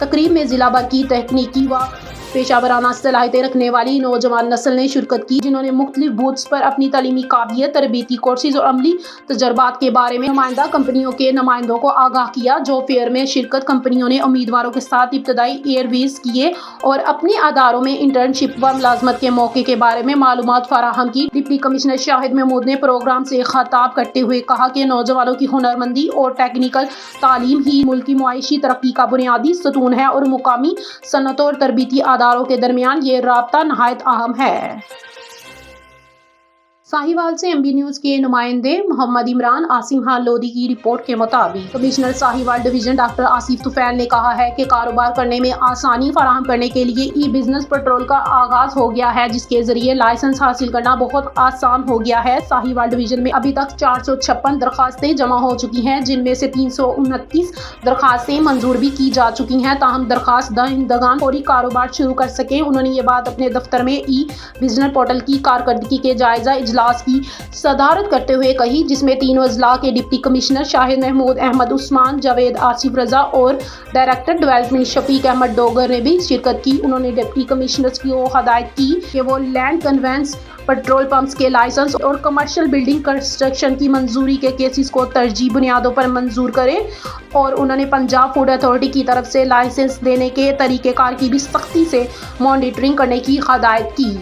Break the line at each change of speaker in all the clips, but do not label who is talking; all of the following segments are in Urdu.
تقریب میں ضلع بھر کی تکنیکی و پیشہ ورانہ صلاحیتیں رکھنے والی نوجوان نسل نے شرکت کی، جنہوں نے مختلف بوتھس پر اپنی تعلیمی قابلیت، تربیتی کورسز اور عملی تجربات کے بارے میں نمائندہ کمپنیوں کے نمائندوں کو آگاہ کیا۔ جاب فیئر میں شرکت کمپنیوں نے امیدواروں کے ساتھ ابتدائی ایئرویز کیے اور اپنے اداروں میں انٹرنشپ و ملازمت کے موقع کے بارے میں معلومات فراہم کی۔ ڈپٹی کمشنر شاہد محمود نے پروگرام سے خطاب کرتے ہوئے کہا کہ نوجوانوں کی ہنرمندی اور ٹیکنیکل تعلیم ہی ملک کی معاشی ترقی کا بنیادی ستون ہے اور مقامی صنعتوں اور تربیتی اداروں کے درمیان یہ رابطہ نہایت اہم ہے۔ ساہیوال سے ایم بی نیوز کے نمائندے محمد عمران عاصم خان لودھی کی رپورٹ کے مطابق commissioner Sahiwal division doctor Asif Tufail نے کہا ہے کہ کاروبار کرنے میں آسانی فراہم کرنے کے لیے ای بزنس پورٹل کا آغاز ہو گیا ہے، جس کے ذریعے لائسنس حاصل کرنا بہت آسان ہو گیا ہے۔ ساہیوال ڈویژن میں ابھی تک 456 درخواستیں جمع ہو چکی ہیں، جن میں سے 329 درخواستیں منظور بھی کی جا چکی ہیں، تاہم درخواست دہندگان فوری کاروبار شروع کر سکیں۔ انہوں نے یہ بات اپنے دفتر میں ای بزنس پورٹل کی کارکردگی کے جائزہ اجلاس کی صدارت کرتے ہوئے کہی، جس میں تینوں اضلاع کے ڈپٹی کمشنر شاہد محمود، احمد عثمان، جاوید آصف رضا اور ڈائریکٹر ڈیولپمنٹ شفیق احمد ڈوگر نے بھی شرکت کی۔ انہوں نے ڈپٹی کمشنرز کو ہدایت کی کہ وہ لینڈ کنوینس، پیٹرول پمپس کے لائسنس اور کمرشل بلڈنگ کنسٹرکشن کی منظوری کے کیسز کو ترجیحی بنیادوں پر منظور کریں، اور انہوں نے پنجاب فوڈ اتھارٹی کی طرف سے لائسنس دینے کے طریقہ کار کی بھی سختی سے مانیٹرنگ کرنے کی ہدایت کی۔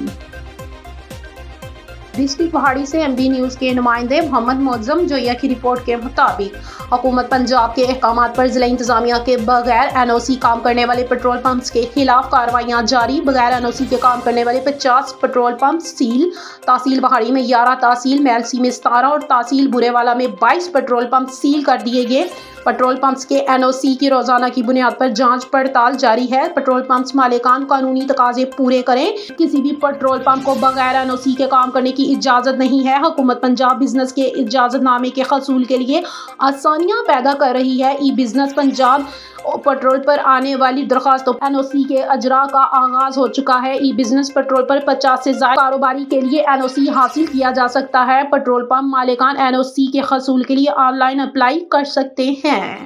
ڈسٹرکٹ پہاڑی سے ایم بی نیوز کے نمائندے محمد معظم جویہ کی رپورٹ کے مطابق حکومت پنجاب کے احکامات پر ضلع انتظامیہ کے بغیر این او سی کام کرنے والے پیٹرول پمپس کے خلاف کارروائیاں جاری۔ بغیر این او سی کے کام کرنے والے 50 پیٹرول پمپ سیل، تحصیل پہاڑی میں 11، تحصیل میلسی میں 17 اور تحصیل برے والا میں 22 پیٹرول پمپ سیل کر دیے گئے۔ پیٹرول پمپس کے این او سی کی روزانہ کی بنیاد پر جانچ پڑتال جاری ہے۔ پیٹرول پمپس مالکان قانونی تقاضے پورے کریں، کسی بھی پیٹرول پمپ کو بغیر این او سی کے کام کرنے کی اجازت نہیں ہے۔ حکومت پنجاب بزنس کے اجازت نامے کے حصول کے لیے آسانیاں پیدا کر رہی ہے۔ ای بزنس پنجاب پیٹرول پر آنے والی درخواستوں این او سی کے اجراء کا آغاز ہو چکا ہے۔ ای بزنس پیٹرول پر 50 سے زائد کاروباری کے لیے این او سی حاصل کیا جا سکتا ہے۔ پیٹرول پمپ مالکان این او سی کے حصول کے لیے آن لائن اپلائی کر سکتے ہیں۔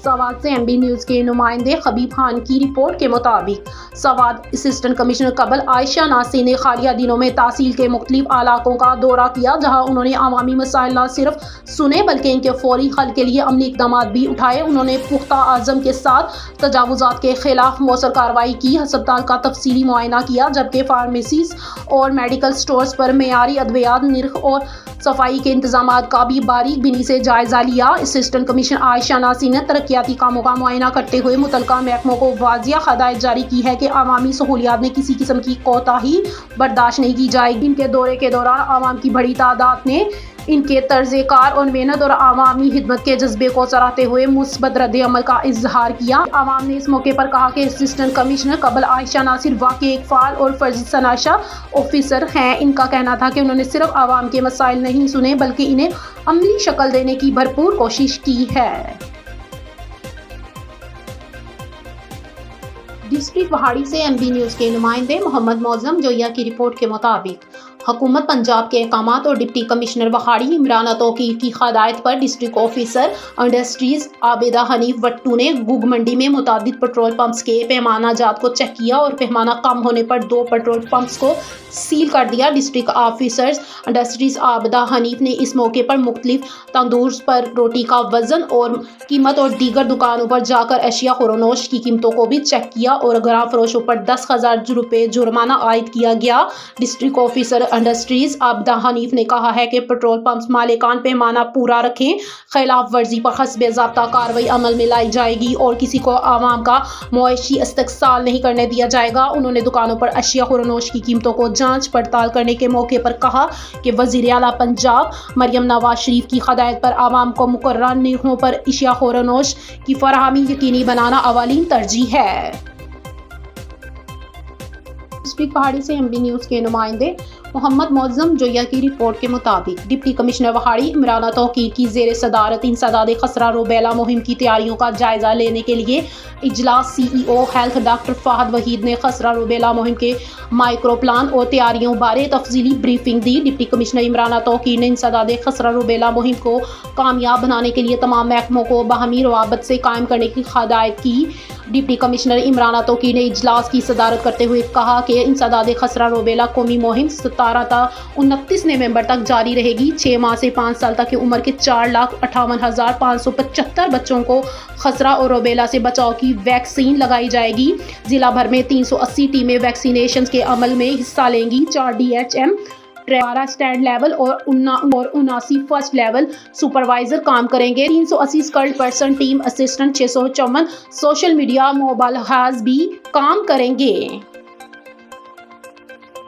سوات سے ایم بی نیوز کے نمائندے حبیب خان کی رپورٹ کے مطابق سوات اسسٹنٹ کمشنر قبل عائشہ ناصر نے حالیہ دنوں میں تحصیل کے مختلف علاقوں کا دورہ کیا، جہاں انہوں نے عوامی مسائل نہ صرف سنے بلکہ ان کے فوری حل کے لیے عملی اقدامات بھی اٹھائے۔ انہوں نے پختہ عزم کے ساتھ تجاوزات کے خلاف مؤثر کارروائی کی، ہسپتال کا تفصیلی معائنہ کیا، جبکہ فارمیسیز اور میڈیکل سٹورز پر معیاری ادویات، نرخ اور صفائی کے انتظامات کا بھی باریک بینی سے جائزہ لیا۔ اسسٹنٹ کمشنر عائشہ ناصر نے ترقیاتی کاموں کا معائنہ کرتے ہوئے متعلقہ محکموں کو واضح ہدایت جاری کی ہے کہ عوامی سہولیات میں کسی قسم کی کوتاہی برداشت نہیں کی جائے گی۔ ان کے دورے کے دوران عوام کی بڑی تعداد نے ان کے طرز کار اور محنت اور عوامی خدمت کے جذبے کو سراہتے ہوئے مثبت رد عمل کا اظہار کیا۔ عوام نے اس موقع پر کہا کہ اسسٹنٹ کمشنر قبل عائشہ ناصر واقعی ایک فعال اور فرضی شناسہ آفیسر ہیں۔ ان کا کہنا تھا کہ انہوں نے صرف عوام کے مسائل نہیں سنے بلکہ انہیں عملی شکل دینے کی بھرپور کوشش کی ہے۔ ڈسٹرکٹ پہاڑی سے ایم بی نیوز کے نمائندے محمد معظم جویہ کی رپورٹ کے مطابق حکومت پنجاب کے احکامات اور ڈپٹی کمشنر پہاڑی عمران توقیر کی ہدایت پر district officer industries Abida Hanif Wattoo نے گوگ منڈی میں متعدد پیٹرول پمپس کے پیمانہ جات کو چیک کیا اور پیمانہ کم ہونے پر 2 پیٹرول پمپس کو سیل کر دیا۔ District officer industries Abida Hanif نے اس موقع پر مختلف تندورز پر روٹی کا وزن اور قیمت اور دیگر دکانوں پر جا کر اشیاء خورنوش کی قیمتوں کو بھی چیک کیا اور گرام فروشوں پر 10,000 روپے جرمانہ عائد کیا گیا۔ District officer industries Abida Hanif نے کہا ہے کہ پیٹرول پمپس مالکان پیمانہ پورا رکھیں، خلاف ورزی پر حسب ضابطہ کارروائی عمل میں لائی جائے گی اور کسی کو عوام کا معاشی استحصال نہیں کرنے دیا جائے گا۔ انہوں نے دکانوں پر اشیاء خورنوش کی قیمتوں کو جانچ پڑتال کرنے کے موقع پر کہا کہ وزیر اعلیٰ پنجاب مریم نواز شریف کی ہدایت پر عوام کو مقررہ نرخوں پر اشیاء خورنوش کی فراہمی یقینی بنانا اولین ترجیح ہے۔ ڈسٹرکٹ پہاڑی سے MB نیوز کے نمائندے محمد معظم جویا کی رپورٹ کے مطابق ڈپٹی کمشنر پہاڑی عمرانہ توقیر کی زیر صدارت انسداد خسرہ روبیلا مہم کی تیاریوں کا جائزہ لینے کے لیے اجلاس CEO health doctor Fahad Waheed نے خسرہ روبیلا مہم کے مائکرو پلان اور تیاریوں بارے تفصیلی بریفنگ دی۔ ڈپٹی کمشنر عمرانہ توقیر نے انسداد خسرہ روبیلا مہم کو کامیاب بنانے کے لیے تمام محکموں کو باہمی روابط سے قائم کرنے کی ہدایت کی۔ ڈپٹی کمشنر عمرانہ توقیر نے اجلاس کی صدارت کرتے ہوئے کہا کہ انسداد خسرہ روبیلا قومی مہم 17 تا 29 نومبر تک جاری رہے گی۔ 6 ماہ سے 5 سال تک کی عمر کے 4,58,575 بچوں کو خسرہ اور روبیلا سے بچاؤ کی ویکسین لگائی جائے گی۔ ضلع بھر میں 380 ٹیمیں ویکسینیشن کے عمل میں حصہ لیں گی۔ 4 DHM 12 اسٹینڈ لیول اور 79 فرسٹ لیول سپروائزر کام کریں گے۔ 380 skilled person team assistant 654 social media mobile has بھی کام کریں گے۔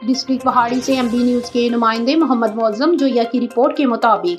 ڈسٹرکٹ پہاڑی سے MB نیوز کے نمائندے محمد معظم جویا کی رپورٹ کے مطابق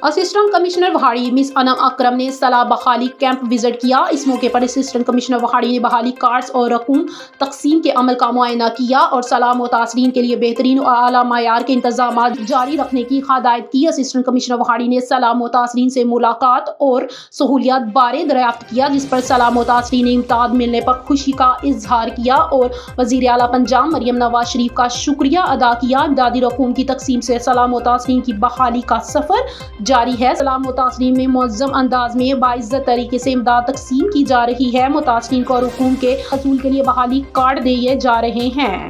اسسٹنٹ کمشنر پہاڑی مس انم اکرم نے صلاح بحالی کیمپ وزٹ کیا۔ اس موقع پر اسسٹنٹ کمشنر پہاڑی نے بحالی کارڈز اور رقوم تقسیم کے عمل کا معائنہ کیا اور صلاح متاثرین کے لیے بہترین اور اعلیٰ معیار کے انتظامات جاری رکھنے کی ہدایت کی۔ اسسٹنٹ کمشنر پہاڑی نے صلاح متاثرین سے ملاقات اور سہولیات بارے دریافت کیا، جس پر صلاح متاثرین نے امداد ملنے پر خوشی کا اظہار کیا اور وزیر اعلیٰ پنجاب مریم نواز شریف کا شکریہ ادا کیا۔ امدادی رقوم کی تقسیم سے صلاح متاثرین کی بحالی کا سفر جاری ہے۔ صلاح متاثرین میں منظم انداز میں باعزت طریقے سے امداد تقسیم کی جا رہی ہے۔ متاثرین کو رقوم کے حصول کے لیے بحالی کارڈ دیے جا رہے ہیں۔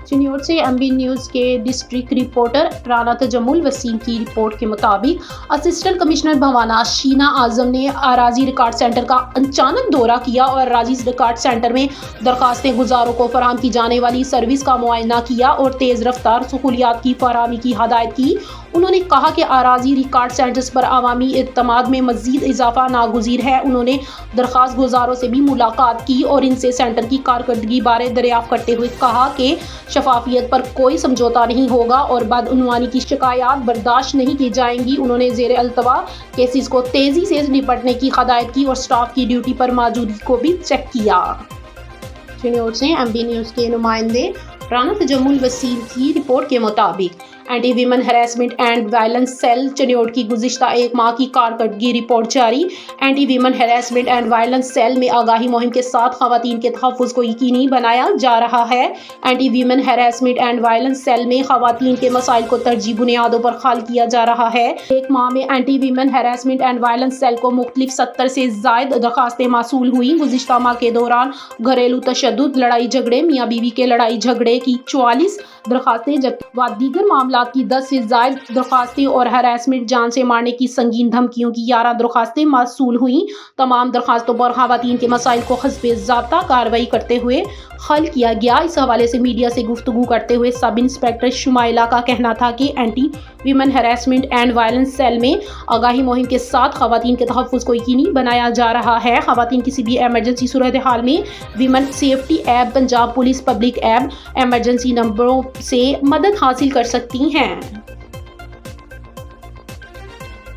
چنیوٹ سے MB نیوز کے ڈسٹرکٹ رپورٹر رانا تجمل وسیم کی رپورٹ کے مطابق اسسٹنٹ کمشنر بھوانا شینا اعظم نے اراضی ریکارڈ سینٹر کا اچانک دورہ کیا اور اراضی ریکارڈ سینٹر میں درخواست گزاروں کو فراہم کی جانے والی سروس کا معائنہ کیا اور تیز رفتار سہولیات کی فراہمی کی ہدایت کی۔ انہوں نے کہا کہ اراضی ریکارڈ سینٹرز پر عوامی اعتماد میں مزید اضافہ ناگزیر ہے۔ انہوں نے درخواست گزاروں سے بھی ملاقات کی اور ان سے سینٹر کی کارکردگی بارے دریافت کرتے ہوئے کہا کہ شفافیت پر کوئی سمجھوتہ نہیں ہوگا اور بدعنوانی کی شکایات برداشت نہیں کی جائیں گی۔ انہوں نے زیر التوا کیسز کو تیزی سے نپٹانے کی ہدایت کی اور اسٹاف کی ڈیوٹی پر موجودگی کو بھی چیک کیا۔ چنیوٹ سے MB نیوز کے نمائندے رانا تجمل وسیم کی رپورٹ کے مطابق anti women harassment and violence cell Chiniot کی گزشتہ 1 ماہ کی کارکردگی رپورٹ جاری۔ Anti women harassment and violence cell میں آگاہی مہم کے ساتھ خواتین کے تحفظ کو یقینی بنایا جا رہا ہے۔ Anti women harassment and violence cell میں خواتین کے مسائل کو ترجیحی بنیادوں پر حل کیا جا رہا ہے۔ 1 ماہ میں anti women harassment and violence cell کو مختلف 70 سے زائد درخواستیں موصول ہوئیں۔ گزشتہ ماہ کے دوران گھریلو تشدد، لڑائی جھگڑے، میاں بیوی کے لڑائی جھگڑے کی 44 درخواستیں جبکہ دیگر معاملات کی 10 سے زائد درخواستیں اور ہراسمنٹ، جان سے مارنے کی سنگین دھمکیوں کی 11 درخواستیں موصول ہوئیں۔ تمام درخواستوں پر خواتین کے مسائل کو حسب ضابطہ کارروائی کرتے ہوئے حل کیا گیا۔ اس حوالے سے میڈیا سے گفتگو کرتے ہوئے سب انسپکٹر شمائلہ کا کہنا تھا کہ anti women harassment and violence cell میں آگاہی مہم کے ساتھ خواتین کے تحفظ کو یقینی بنایا جا رہا ہے۔ خواتین کسی بھی ایمرجنسی صورتحال میں women safety app, Punjab police public app, emergency نمبروں سے مدد حاصل کر سکتی ہیں۔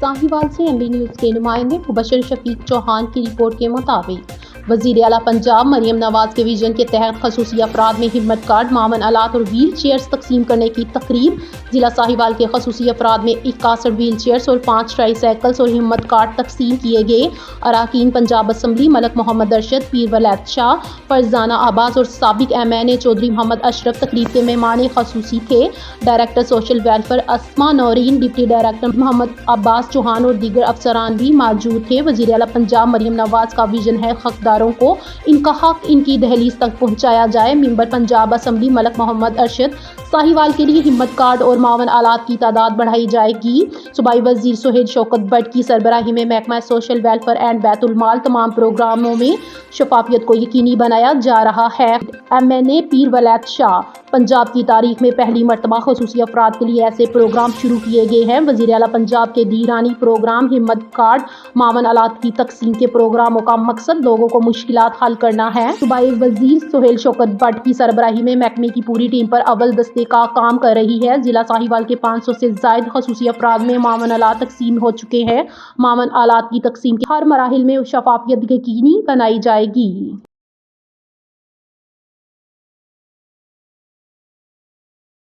ساہیوال سے MB نیوز کے نمائندے مبشر شفیق چوہان کی رپورٹ کے مطابق وزیر اعلیٰ پنجاب مریم نواز کے ویژن کے تحت خصوصی افراد میں ہمت کارڈ، معاون آلات اور ویل چیئرز تقسیم کرنے کی تقریب۔ ضلع ساہیوال کے خصوصی افراد میں 61 ویل چیئرز اور 5 ٹرائی سائیکلز اور ہمت کارڈ تقسیم کیے گئے۔ اراکین پنجاب اسمبلی ملک محمد ارشد، پیر ولید شاہ، فرزانہ عباس اور سابق MNA چودھری محمد اشرف تقریب کے مہمان خصوصی تھے۔ ڈائریکٹر سوشل ویلفیئر اسما نورین، ڈپٹی ڈائریکٹر محمد عباس چوہان اور دیگر افسران بھی موجود تھے۔ وزیر اعلیٰ پنجاب مریم نواز کا ویژن ہے حقداروں کو ان کا حق ان کی دہلیز تک پہنچایا جائے۔ ممبر پنجاب اسمبلی ملک محمد ارشد، ساہیوال کے لیے ہمت کارڈ اور معاون آلات کی تعداد بڑھائی جائے گی۔ صوبائی وزیر سہیل شوکت بٹ کی سربراہی میں محکمہ سوشل ویلفیئر اینڈ بیت المال تمام پروگراموں میں شفافیت کو یقینی بنایا جا رہا ہے۔ MNA پیر ولید شاہ، پنجاب کی تاریخ میں پہلی مرتبہ خصوصی افراد کے لیے ایسے پروگرام شروع کیے گئے ہیں۔ وزیر اعلیٰ پنجاب کے دیرانی پروگرام ہمت کارڈ، معاون آلات کی تقسیم کے پروگراموں کا مقصد لوگوں کو مشکلات حل کرنا ہے۔ صوبائی وزیر سہیل شوکت بٹ کی سربراہی میں محکمے کی پوری ٹیم پر اول دستے کا کام کر رہی ہے۔ ضلع ساہیوال کے 500 سے زائد خصوصی افراد میں معاون آلات تقسیم ہو چکے ہیں۔ معاون آلات کی تقسیم کے ہر مراحل میں شفافیت یقینی بنائی جائے گی۔